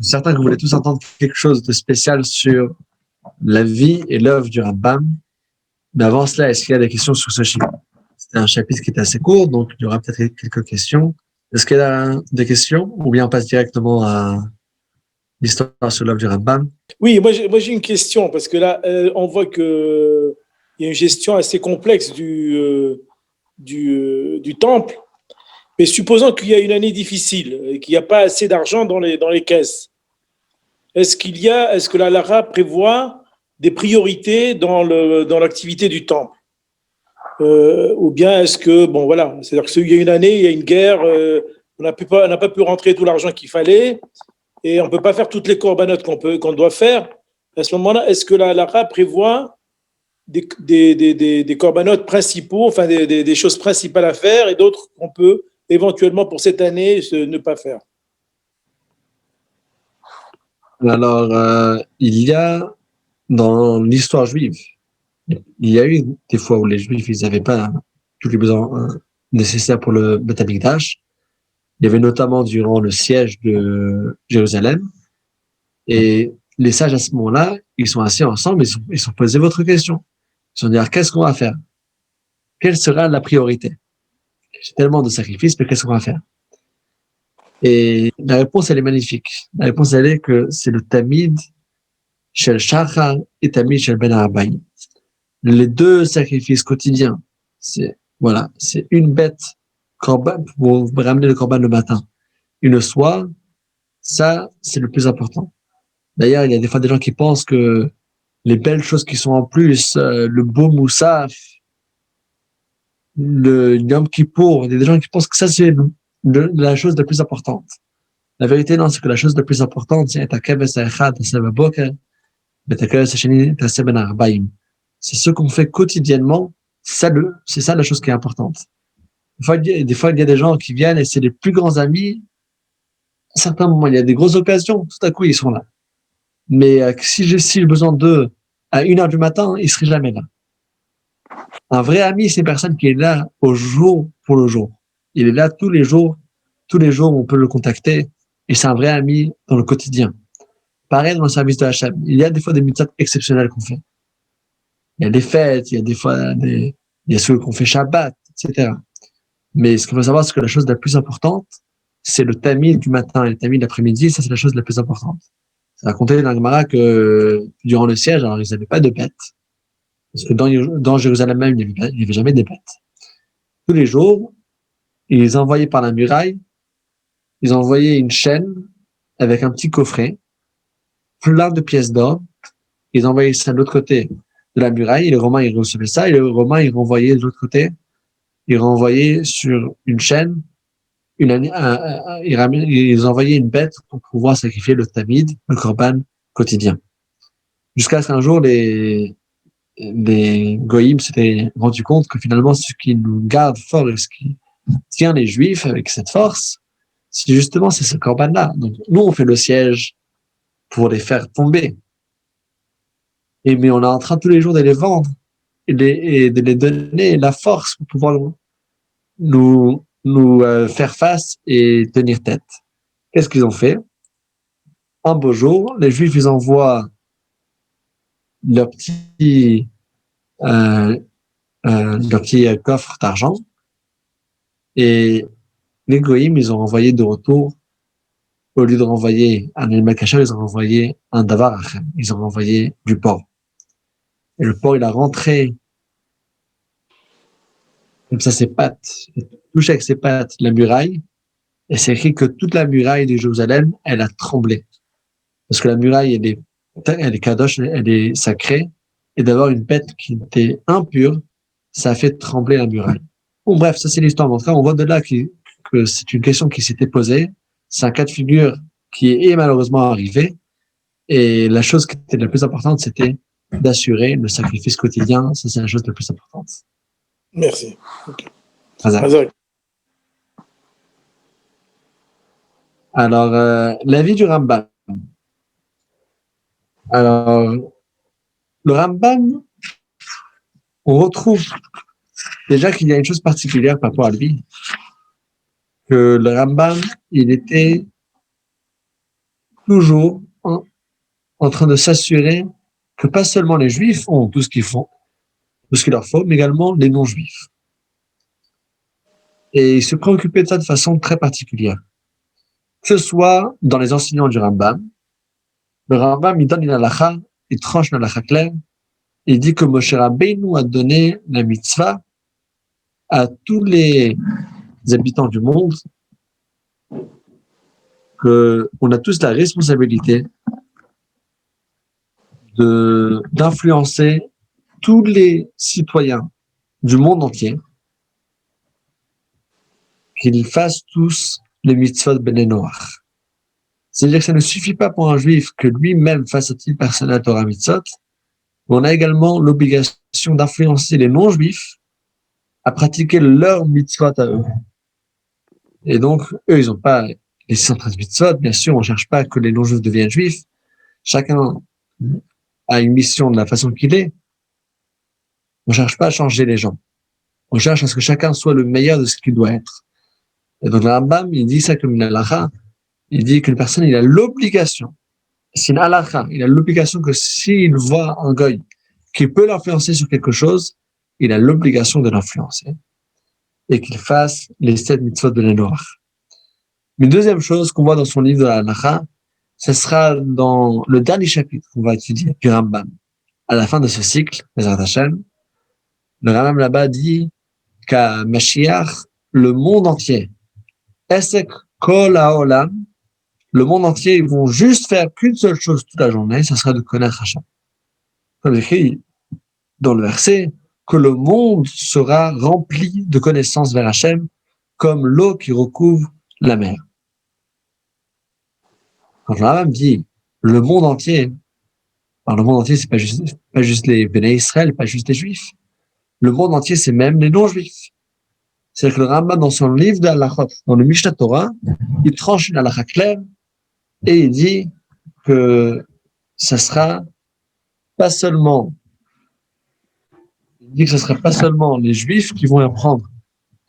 Certains que vous voulez tous entendre quelque chose de spécial sur la vie et l'œuvre du Rambam. Mais avant cela, est-ce qu'il y a des questions sur ce chapitre? C'était un chapitre qui est assez court, donc il y aura peut-être quelques questions. Est-ce qu'il y a des questions ou bien on passe directement à l'histoire sur l'œuvre du Rambam? Oui, moi j'ai une question, parce que là, on voit qu'il y a une gestion assez complexe du temple. Mais supposons qu'il y a une année difficile et qu'il n'y a pas assez d'argent dans les caisses. Est-ce que la Lara prévoit des priorités dans l'activité du temple? Ou bien est-ce que, bon voilà, c'est-à-dire qu'il y a une année, il y a une guerre, on n'a pas pu rentrer tout l'argent qu'il fallait et on ne peut pas faire toutes les corbanotes qu'on doit faire. À ce moment-là, est-ce que la Lara prévoit des corbanotes principaux, enfin des choses principales à faire et d'autres qu'on peut éventuellement pour cette année ne pas faire? Alors, il y a dans l'histoire juive, il y a eu des fois où les Juifs ils n'avaient pas tous les besoins nécessaires pour le Beth Amikdash. Il y avait notamment durant le siège de Jérusalem. Et les sages à ce moment-là, ils sont assis ensemble, ils sont posés votre question. Ils sont dit, qu'est-ce qu'on va faire? Quelle sera la priorité? J'ai tellement de sacrifices, mais qu'est-ce qu'on va faire? Et la réponse, elle est magnifique. La réponse, elle est que c'est le Tamid Shel Shachar et Tamid Shel Ben Arbaï. Les deux sacrifices quotidiens, voilà, c'est une bête corban pour ramener le corban le matin, une le soir. Ça, c'est le plus important. D'ailleurs, il y a des fois des gens qui pensent que les belles choses qui sont en plus, le beau moussaf, le Yom Kippour, il y a des gens qui pensent que ça, c'est la chose la plus importante. La vérité, non, c'est que la chose la plus importante, c'est c'est ce qu'on fait quotidiennement, c'est ça la chose qui est importante. Des fois, il y a des gens qui viennent et c'est les plus grands amis. À certains moments, il y a des grosses occasions, tout à coup, ils sont là. Mais si j'ai besoin d'eux à 1h du matin, ils seraient jamais là. Un vrai ami, c'est une personne qui est là au jour pour le jour. Il est là tous les jours, on peut le contacter, et c'est un vrai ami dans le quotidien. Pareil dans le service de Hachem. Il y a des fois des mitzvot exceptionnelles qu'on fait. Il y a des fêtes, il y a des fois il y a ceux qu'on fait Shabbat, etc. Mais ce qu'il faut savoir, c'est que la chose la plus importante, c'est le tamid du matin et le tamid de l'après-midi, ça c'est la chose la plus importante. Ça racontait dans la Gemara que durant le siège, alors ils n'avaient pas de bêtes. Parce que dans Jérusalem même, il n'y avait jamais des bêtes. Tous les jours, ils envoyaient par la muraille, ils envoyaient une chaîne avec un petit coffret, plein de pièces d'or. Ils envoyaient ça de l'autre côté de la muraille, et les Romains, ils recevaient ça, et les Romains, ils renvoyaient de l'autre côté, ils renvoyaient sur une chaîne, ils envoyaient une bête pour pouvoir sacrifier le tamid, le korban quotidien. Jusqu'à ce qu'un jour, les goïms s'étaient rendus compte que finalement, ce qui nous garde fort et ce qui tient les Juifs avec cette force, c'est ce corban-là. Donc, nous, on fait le siège pour les faire tomber. Mais on est en train tous les jours de les vendre et de les donner la force pour pouvoir nous faire face et tenir tête. Qu'est-ce qu'ils ont fait? Un beau jour, les Juifs, ils envoient leur euh, petit coffre d'argent et les goïms, ils ont envoyé de retour, au lieu de renvoyer un animal caché, ils ont envoyé un davar achem. Ils ont envoyé du porc. Et le porc, il a rentré comme ça ses pattes, il touche avec ses pattes la muraille, et c'est écrit que toute la muraille de Jérusalem, elle a tremblé. Parce que la muraille, elle est kadosh, elle est sacrée, et d'avoir une bête qui était impure, ça a fait trembler la muraille. Bon, bref, ça c'est l'histoire. En tout cas, on voit de là que c'est une question qui s'était posée. C'est un cas de figure qui est malheureusement arrivé. Et la chose qui était la plus importante, c'était d'assurer le sacrifice quotidien. Ça, c'est la chose la plus importante. Merci. Okay. Hazak. Alors, l'avis du Rambam. Alors, le Rambam, on retrouve déjà qu'il y a une chose particulière par rapport à lui, que le Rambam, il était toujours en train de s'assurer que pas seulement les juifs ont tout ce qu'ils font, tout ce qu'il leur faut, mais également les non-juifs. Et il se préoccupait de ça de façon très particulière. Que ce soit dans les enseignants du Rambam, le Rambam, il donne une halakha, il tranche une halakha claire, il dit que Moshe Rabbeinu a donné la mitzvah à tous les habitants du monde, qu'on a tous la responsabilité d'influencer tous les citoyens du monde entier, qu'ils fassent tous les mitzvot Bnei Noach. C'est-à-dire que ça ne suffit pas pour un juif que lui-même fasse à titre personnel Torah mitzvot, mais on a également l'obligation d'influencer les non-juifs à pratiquer leur mitzvot à eux. Et donc, eux, ils n'ont pas les 613 mitzvot. Bien sûr, on ne cherche pas que les non-juifs deviennent juifs. Chacun a une mission de la façon qu'il est. On ne cherche pas à changer les gens. On cherche à ce que chacun soit le meilleur de ce qu'il doit être. Et donc, le Rambam, il dit ça comme une halakha. Il dit qu'une personne, il a l'obligation, c'est une halakha, il a l'obligation que s'il voit un goy qui peut l'influencer sur quelque chose, il a l'obligation de l'influencer et qu'il fasse les 7 mitzvot de l'Enoach. Une deuxième chose qu'on voit dans son livre de la halakha, ce sera dans le dernier chapitre qu'on va étudier du Rambam. À la fin de ce cycle, Bezrat Hashem, le Rambam là-bas dit qu'à Mashiach, le monde entier, Esek Kol HaOlam, le monde entier, ils vont juste faire qu'une seule chose toute la journée, ça sera de connaître Hachem. Comme écrit dans le verset, que le monde sera rempli de connaissances vers Hachem, comme l'eau qui recouvre la mer. Quand le Rambam dit le monde entier, alors le monde entier, c'est pas juste les Béné Israël, pas juste les Juifs. Le monde entier, c'est même les non-Juifs. C'est-à-dire que le Rambam, dans son livre de Halachot, dans le Mishnah Torah, il tranche une halakha claire et il dit que ça sera pas seulement, il dit que ce sera pas seulement les Juifs qui vont apprendre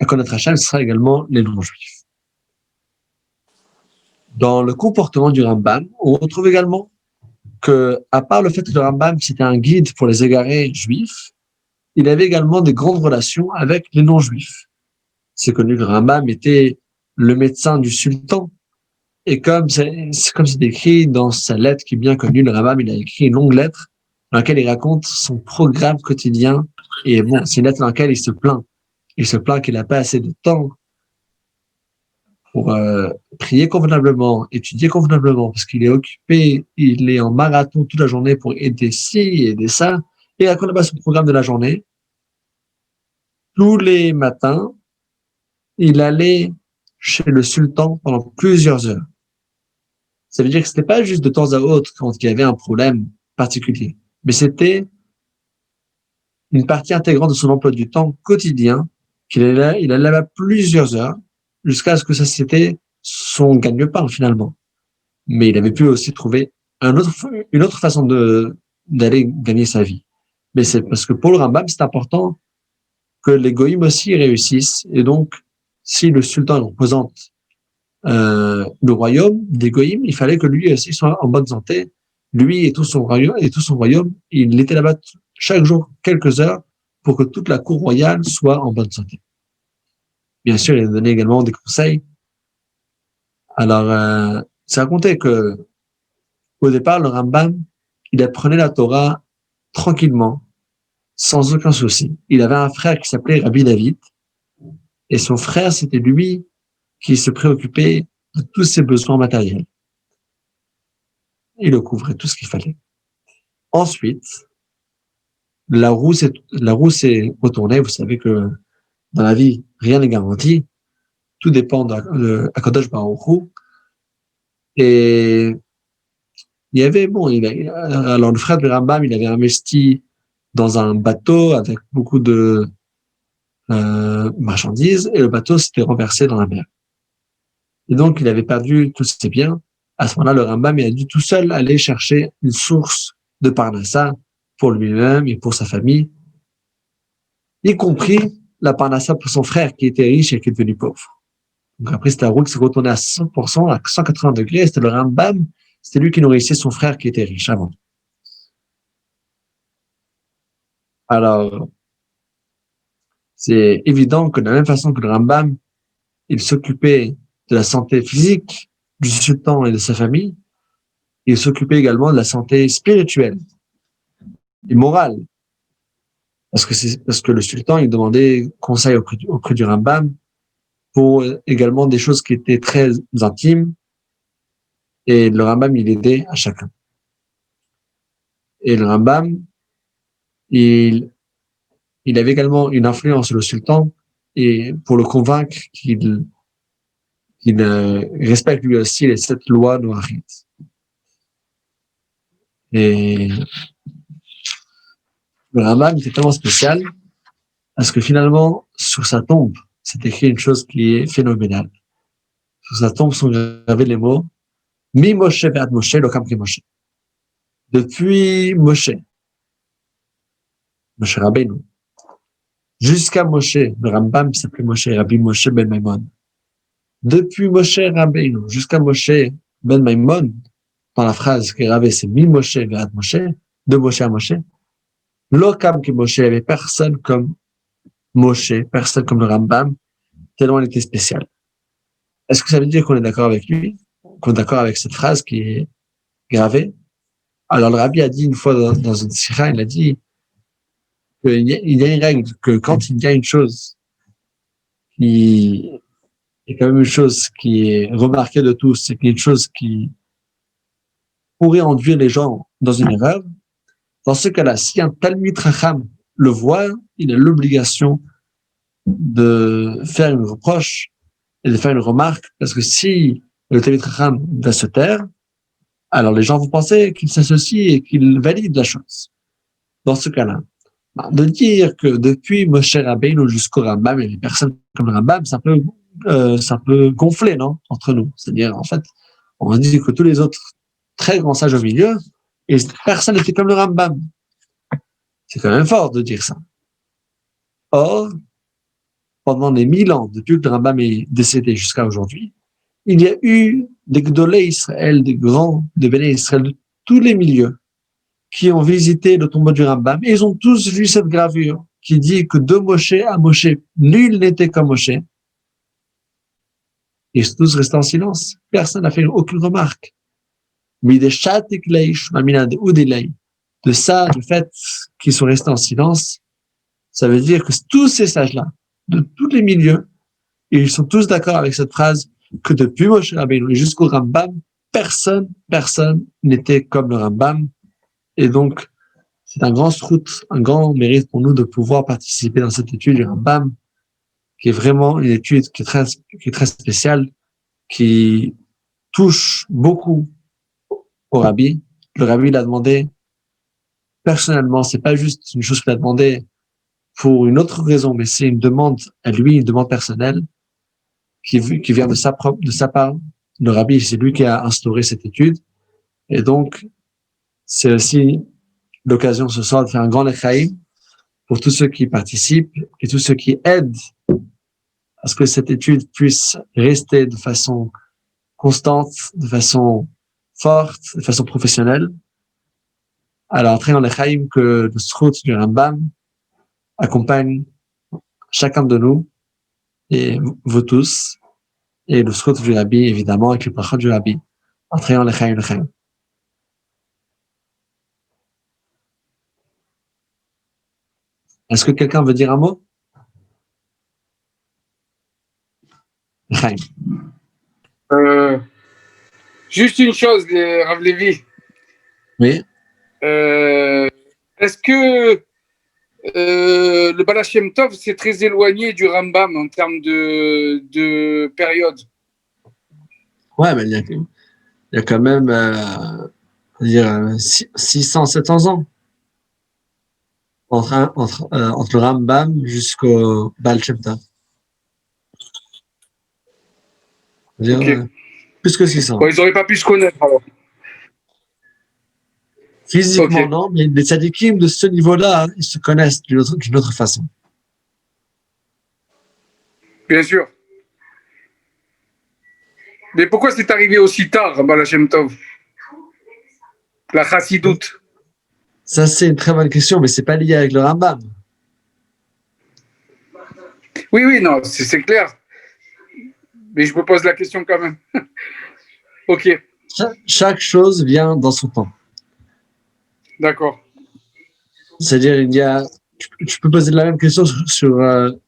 à connaître Hachem, ce sera également les non-Juifs. Dans le comportement du Rambam, on retrouve également que, à part le fait que le Rambam c'était un guide pour les égarés juifs, il avait également des grandes relations avec les non-juifs. C'est connu que le Rambam était le médecin du sultan. Et comme c'est écrit dans sa lettre qui est bien connue, le Rambam, il a écrit une longue lettre dans laquelle il raconte son programme quotidien. Et bon, c'est une lettre dans laquelle il se plaint. Il se plaint qu'il n'a pas assez de temps pour prier convenablement, étudier convenablement, parce qu'il est occupé, il est en marathon toute la journée pour aider ci, aider ça. Et à quoi là-bas son programme de la journée, tous les matins, il allait chez le sultan pendant plusieurs heures. Ça veut dire que c'était pas juste de temps à autre quand il y avait un problème particulier, mais c'était une partie intégrante de son emploi du temps quotidien qu'il allait, il allait là-bas plusieurs heures jusqu'à ce que ça c'était son gagne-pain finalement. Mais il avait pu aussi trouver une autre façon d'aller gagner sa vie. Mais c'est parce que pour le Rambam, c'est important que les goïms aussi réussissent. Et donc, si le sultan représente le royaume des goïms, il fallait que lui aussi soit en bonne santé. Lui et tout son royaume, il était là-bas chaque jour quelques heures pour que toute la cour royale soit en bonne santé. Bien sûr, il a donné également des conseils. Alors, c'est raconté que au départ, le Rambam, il apprenait la Torah tranquillement, sans aucun souci. Il avait un frère qui s'appelait Rabbi David, et son frère, c'était lui qui se préoccupait de tous ses besoins matériels. Il le couvrait tout ce qu'il fallait. Ensuite, la roue s'est retournée. Vous savez que dans la vie, rien n'est garanti. Tout dépend de Akadosh Baruch Hu. Et il y avait, alors le frère de Rambam, il avait investi dans un bateau avec beaucoup de marchandises et le bateau s'était renversé dans la mer. Et donc, il avait perdu tous ses biens. À ce moment-là, le Rambam, il a dû tout seul aller chercher une source de Parnassa pour lui-même et pour sa famille, y compris la Parnassa pour son frère qui était riche et qui est devenu pauvre. Donc après, c'était la roue qui s'est retournée à 100%, à 180 degrés. C'était le Rambam c'était lui qui nourrissait son frère qui était riche avant. Alors, c'est évident que de la même façon que le Rambam, il s'occupait de la santé physique du sultan et de sa famille, il s'occupait également de la santé spirituelle et morale. Parce que le sultan, il demandait conseil auprès du Rambam pour également des choses qui étaient très intimes, et le Rambam, il aidait à chacun. Et le Rambam, il, il avait également une influence sur le sultan et pour le convaincre qu'il respecte lui aussi les 7 lois noachites. Et le Rambam était tellement spécial parce que finalement, sur sa tombe, c'est écrit une chose qui est phénoménale. Sur sa tombe sont gravés les mots Mi Moshe ve'ad Moshe lokam ki Moshe. Depuis Moshe Rabbeinu, jusqu'à Moshe, le Rambam s'appelait Moshe, Rabbi Moshe ben Maimon. Depuis Moshe Rabbeinu jusqu'à Moshe ben Maimon, dans la phrase qui est gravée, c'est Mi Moshe ve'ad Moshe, de Moshe à Moshe. Lokam ki Moshe, il n'y avait personne comme Moshe, personne comme le Rambam, tellement il était spécial. Est-ce que ça veut dire qu'on est d'accord avec lui, qu'on est d'accord avec cette phrase qui est gravée? Alors le Rabbi a dit une fois dans une sikha, il a dit qu'il y a une règle, que quand il y a une chose qui est quand même une chose qui est remarquée de tous, c'est qu'il y a une chose qui pourrait induire les gens dans une erreur. Dans ce cas-là, si un Talmid Chacham le voit, il a l'obligation de faire une reproche et de faire une remarque, parce que si le Talmid Chacham va se taire, alors les gens vont penser qu'il s'associe et qu'il valide la chose. Dans ce cas-là, de dire que depuis Moshe Rabbeinu jusqu'au Rambam, il y a des personnes comme le Rambam, ça peut gonfler, non, entre nous. C'est-à-dire, en fait, on dit que tous les autres très grands sages au milieu, et personne n'était comme le Rambam. C'est quand même fort de dire ça. Or, pendant les 1000 ans, depuis que le Rambam est décédé jusqu'à aujourd'hui, il y a eu des Gdolei Israël, des grands de Béné Israël de tous les milieux, qui ont visité le tombeau du Rambam, et ils ont tous vu cette gravure qui dit que de Moshe à Moshe, nul n'était comme Moshe. Ils sont tous restés en silence. Personne n'a fait aucune remarque. Mais de ça, le fait qu'ils sont restés en silence, ça veut dire que tous ces sages-là, de tous les milieux, ils sont tous d'accord avec cette phrase que depuis Moshe Rabbeinu jusqu'au Rambam, personne n'était comme le Rambam. Et donc, c'est un grand srout, un grand mérite pour nous de pouvoir participer dans cette étude du Rambam, qui est vraiment une étude qui est très spéciale, qui touche beaucoup au Rabbi. Le Rabbi l'a demandé personnellement, c'est pas juste une chose qu'il a demandé pour une autre raison, mais c'est une demande à lui, une demande personnelle qui vient de sa part. Le Rabbi, c'est lui qui a instauré cette étude. Et donc, c'est aussi l'occasion ce soir de faire un grand lechaïm pour tous ceux qui participent et tous ceux qui aident à ce que cette étude puisse rester de façon constante, de façon forte, de façon professionnelle. Alors, très en lechaïm que le srout du Rambam accompagne chacun de nous et vous tous, et le srout du Rabbi, évidemment, avec le brachot du Rabbi. Entrez en lechaïm. Est-ce que quelqu'un veut dire un mot? Lechaïm. Juste une chose, Rav Levi. Oui. Est-ce que le Baal Shem Tov c'est très éloigné du Rambam en termes de période? Ouais, mais il y a quand même 600, 700 ans entre le Rambam jusqu'au Baal Shem Tov. Okay. Plus que 600. Bon, ils n'auraient pas pu se connaître alors. Physiquement, okay. Non, mais les tzadikim de ce niveau-là, ils se connaissent d'une autre façon. Bien sûr. Mais pourquoi c'est arrivé aussi tard, Baal Shem Tov? La chassidoute. Ça, c'est une très bonne question, mais c'est pas lié avec le Rambam. Oui, non, c'est clair. Mais je me pose la question quand même. Ok, Chaque chose vient dans son temps. d'accord. C'est-à-dire, tu peux poser la même question sur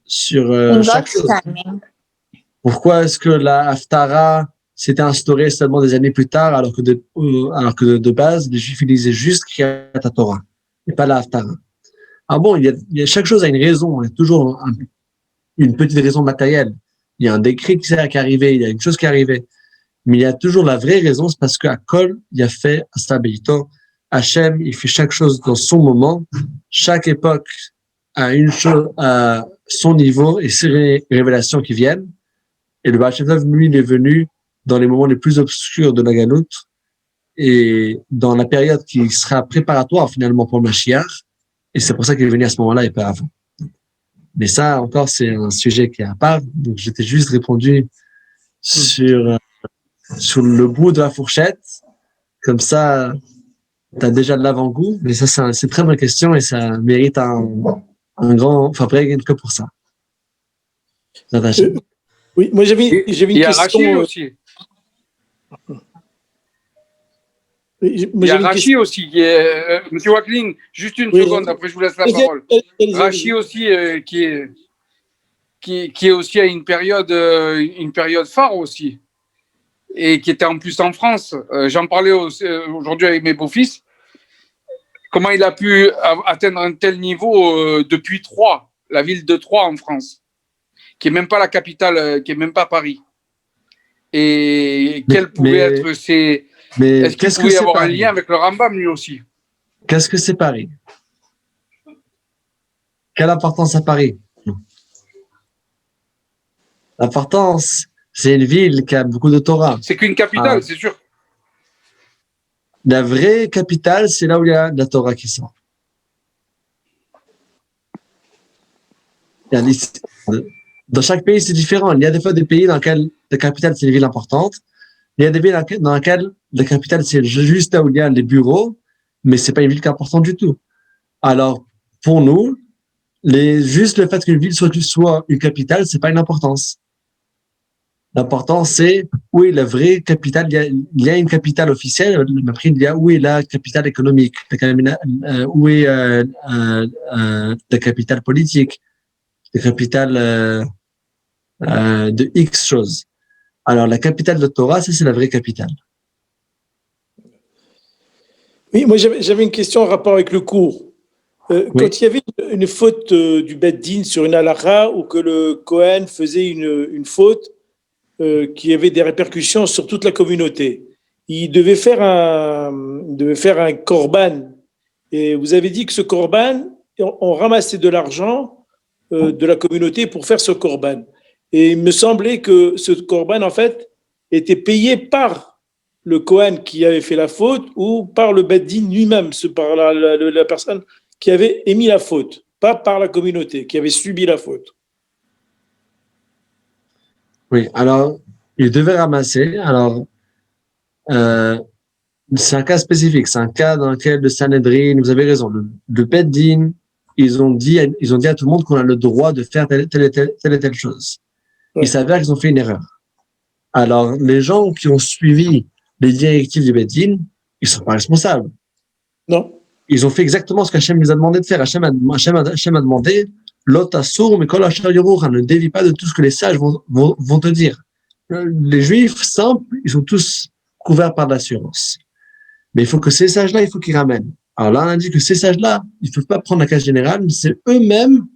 chaque God's chose. timing. Pourquoi est-ce que la Haftara s'était instaurée seulement des années plus tard, alors que de base, les Juifs ils disaient juste Kriyat Torah, et pas la Haftara. Ah bon, chaque chose a une raison, il y a toujours une petite raison matérielle. Il y a un décret qui est arrivé, il y a une chose qui est arrivée. Mais il y a toujours la vraie raison, c'est parce qu'à Kol, il a fait Astabito. Hachem, il fait chaque chose dans son moment. Chaque époque a une chose à son niveau et ses révélations qui viennent. Et le Baal Shem Tov, lui, il est venu dans les moments les plus obscurs de la Galoute et dans la période qui sera préparatoire finalement pour le Mashiach. Et c'est pour ça qu'il est venu à ce moment-là et pas avant. Mais ça, encore, c'est un sujet qui est à part. Donc, j'étais juste répondu sur le bout de la fourchette. Comme ça, tu as déjà de l'avant-goût. Mais ça, c'est une très bonne question et ça mérite un grand, enfin, après, que pour ça. Oui, moi j'avais une Il y a question. Rachi aussi. Il y a Rachi aussi. Monsieur Wackling, juste une seconde, après je vous laisse la parole. Rachi aussi, qui est aussi à une période phare aussi, et qui était en plus en France. J'en parlais aujourd'hui avec mes beaux-fils. Comment il a pu atteindre un tel niveau depuis Troyes, la ville de Troyes en France, qui est même pas la capitale, qui est même pas Paris. Et quels pouvaient être ces... Est-ce qu'il pouvait y avoir un lien avec le Rambam lui aussi? Qu'est-ce que c'est Paris? Quelle importance a Paris? L'importance, c'est une ville qui a beaucoup de Torah. C'est qu'une capitale, c'est sûr. La vraie capitale, c'est là où il y a de la Torah qui sort. Dans chaque pays, c'est différent. Il y a des fois des pays dans lesquels la capitale, c'est une ville importante. Il y a des villes dans lesquelles la capitale, c'est juste là où il y a les bureaux, mais c'est pas une ville qui est importante du tout. Alors, pour nous, juste le fait qu'une ville soit une capitale, c'est pas une importance. L'important, c'est où est la vraie capitale. Il y a une capitale officielle, mais après, il y a où est la capitale économique, où est la capitale politique, la capitale de X choses. Alors, la capitale de Torah, ça, c'est la vraie capitale. Oui, moi, j'avais une question en rapport avec le cours. Quand il y avait une faute du Beth Din sur une halakha ou que le Kohen faisait une faute qui avait des répercussions sur toute la communauté, il devait faire un korban. Et vous avez dit que ce korban, on ramassait de l'argent de la communauté pour faire ce korban. Et il me semblait que ce korban, en fait, était payé par le Kohen qui avait fait la faute ou par le Beth Din lui-même, par la personne qui avait émis la faute, pas par la communauté qui avait subi la faute. Oui, alors, il devait ramasser. Alors, c'est un cas spécifique. C'est un cas dans lequel le Sanhedrin, vous avez raison, le Beth Din, ils ont dit à tout le monde qu'on a le droit de faire telle et telle chose. Il s'avère qu'ils ont fait une erreur. Alors, les gens qui ont suivi les directives du Beth Din, ils sont pas responsables. Non. Ils ont fait exactement ce qu'Hachem les a demandé de faire. Hachem a demandé, Lotasur, mais ne dévie pas de tout ce que les sages vont te dire. Les Juifs simples, ils sont tous couverts par de l'assurance. Mais il faut que ces sages-là, il faut qu'ils ramènent. Alors là, on a dit que ces sages-là, ils ne peuvent pas prendre la casse générale, mais c'est eux-mêmes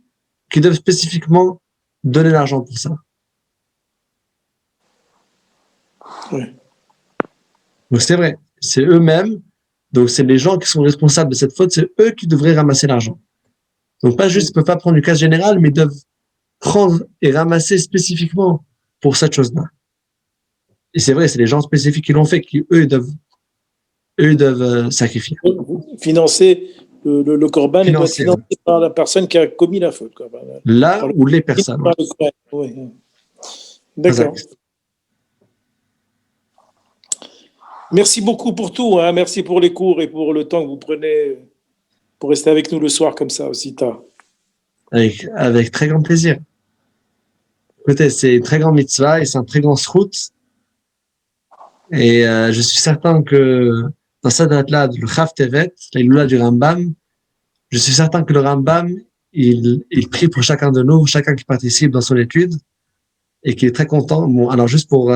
qui doivent spécifiquement donner l'argent pour ça. Oui. Donc c'est vrai, c'est eux-mêmes, donc c'est les gens qui sont responsables de cette faute, c'est eux qui devraient ramasser l'argent. Donc pas juste, ils ne peuvent pas prendre une casse générale, mais ils doivent prendre et ramasser spécifiquement pour cette chose-là. Et c'est vrai, c'est les gens spécifiques qui l'ont fait, qui eux doivent sacrifier. Financer le korban et doit être financé par la personne qui a commis la faute. Là où les personnes. Oui. D'accord. Merci beaucoup pour tout. Merci pour les cours et pour le temps que vous prenez pour rester avec nous le soir comme ça aussi tard. Avec très grand plaisir. Écoutez, c'est une très grande mitzvah et c'est un très grand srout. Et je suis certain que dans cette date-là, le Chav Tevet, la Iloula du Rambam, je suis certain que le Rambam, il prie pour chacun de nous, chacun qui participe dans son étude, et qu'il est très content. Bon, alors juste pour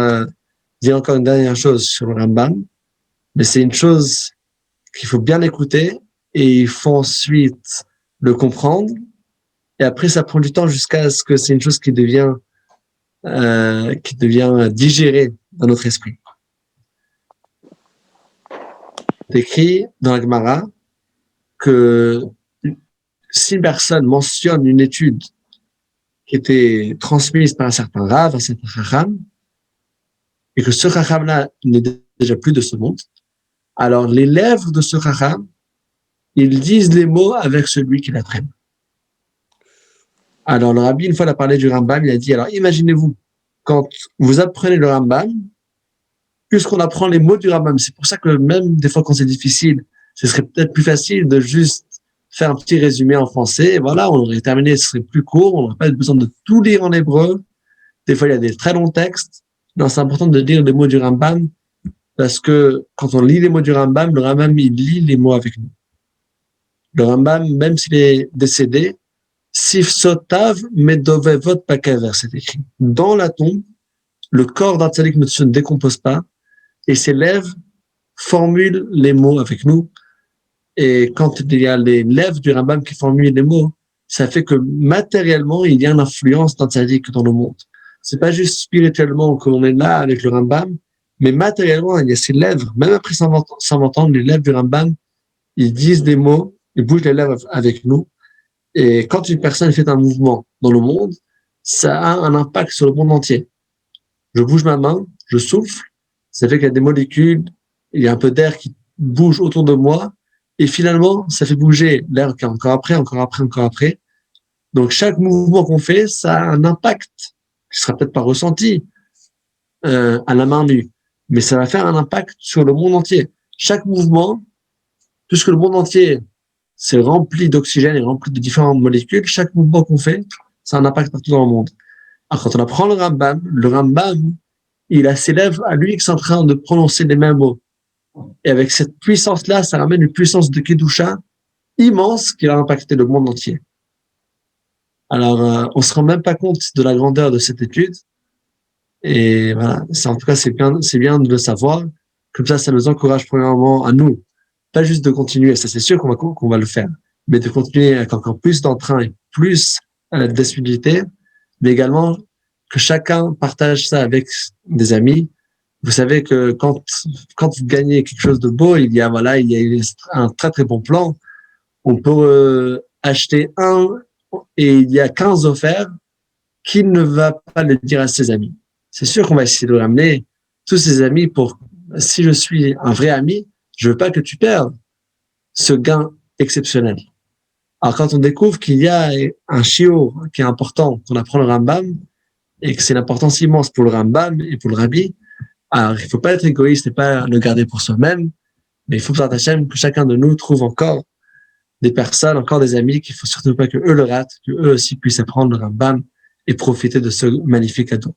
dire encore une dernière chose sur le Rambam, mais c'est une chose qu'il faut bien écouter, et il faut ensuite le comprendre, et après ça prend du temps jusqu'à ce que c'est une chose qui devient digérée dans notre esprit. C'est écrit dans la Gemara que si une personne mentionne une étude qui était transmise par un certain Rav, un certain Chacham, et que ce Chacham-là n'est déjà plus de ce monde, alors les lèvres de ce Chacham, ils disent les mots avec celui qui l'apprenne. Alors le Rabbi, une fois, il a parlé du Rambam, il a dit, alors imaginez-vous, quand vous apprenez le Rambam, puisqu'on apprend les mots du Rambam, c'est pour ça que même des fois quand c'est difficile, ce serait peut-être plus facile de juste faire un petit résumé en français, et voilà, on aurait terminé, ce serait plus court, on n'aurait pas besoin de tout lire en hébreu. Des fois, il y a des très longs textes. Non, c'est important de lire les mots du Rambam, parce que quand on lit les mots du Rambam, le Rambam, il lit les mots avec nous. Le Rambam, même s'il est décédé, Sif Sotav Medovevot Pakaver, c'est écrit. Dans la tombe, le corps d'un tzaddik ne se décompose pas, et ses lèvres formulent les mots avec nous. Et quand il y a les lèvres du Rambam qui formulent les mots, ça fait que matériellement, il y a une influence d'un tzaddik dans le monde. C'est pas juste spirituellement qu'on est là avec le Rambam, mais matériellement, il y a ses lèvres. Même après sans m'entendre, les lèvres du Rambam, ils disent des mots, ils bougent les lèvres avec nous. Et quand une personne fait un mouvement dans le monde, ça a un impact sur le monde entier. Je bouge ma main, je souffle, ça fait qu'il y a des molécules, il y a un peu d'air qui bouge autour de moi, et finalement, ça fait bouger l'air qui est encore après. Donc, chaque mouvement qu'on fait, ça a un impact qui sera peut-être pas ressenti à la main nue, mais ça va faire un impact sur le monde entier. Chaque mouvement, puisque le monde entier c'est rempli d'oxygène et rempli de différentes molécules, chaque mouvement qu'on fait, ça a un impact partout dans le monde. Alors, quand on apprend le Rambam, il a ses lèvres à lui qui sont en train de prononcer les mêmes mots. Et avec cette puissance-là, ça ramène une puissance de Kedusha immense qui va impacter le monde entier. Alors, on se rend même pas compte de la grandeur de cette étude. Et voilà, en tout cas, c'est bien de le savoir. Comme ça nous encourage premièrement à nous, pas juste de continuer, ça c'est sûr qu'on va le faire, mais de continuer avec encore plus d'entrain et plus d'assiduité, mais également que chacun partage ça avec des amis. Vous savez que quand vous gagnez quelque chose de beau, il y a un très très bon plan. On peut acheter un et il y a 15 offerts. Qui ne va pas le dire à ses amis? C'est sûr qu'on va essayer de ramener tous ses amis si je suis un vrai ami, je veux pas que tu perdes ce gain exceptionnel. Alors, quand on découvre qu'il y a un shiur qui est important, qu'on apprend le Rambam, et que c'est une importance immense pour le Rambam et pour le Rabbi, alors il faut pas être égoïste et pas le garder pour soi-même, mais il faut que chacun de nous trouve encore des personnes, encore des amis, qu'il faut surtout pas que eux le ratent, que eux aussi puissent apprendre le Rambam et profiter de ce magnifique cadeau.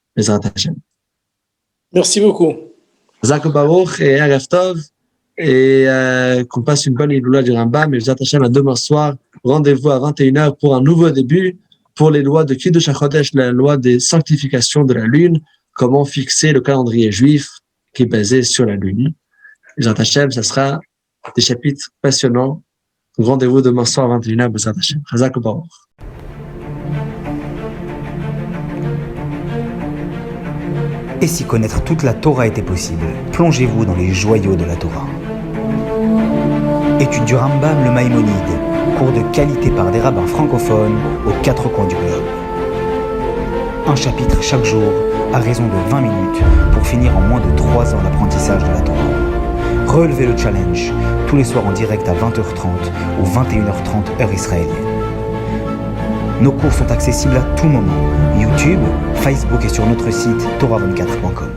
Merci beaucoup. Zako Baruch et Erev Tov, et qu'on passe une bonne Iloula du Rambam, et j'attache à demain soir, rendez-vous à 21h pour un nouveau début, pour les lois de Kiddush HaChodesh, la loi des sanctifications de la lune, comment fixer le calendrier juif qui est basé sur la lune. J'attache, ça sera des chapitres passionnants. Rendez-vous demain soir à 21h, Bezrat Hashem. Chazak Baruch. Et si connaître toute la Torah était possible, plongez-vous dans les joyaux de la Torah. Étude du Rambam, le Maïmonide, cours de qualité par des rabbins francophones aux 4 coins du globe. Un chapitre chaque jour, à raison de 20 minutes, pour finir en moins de 3 ans l'apprentissage de la Torah. Relevez le challenge, tous les soirs en direct à 20h30 ou 21h30 heure israélienne. Nos cours sont accessibles à tout moment, YouTube, Facebook et sur notre site torah24.com.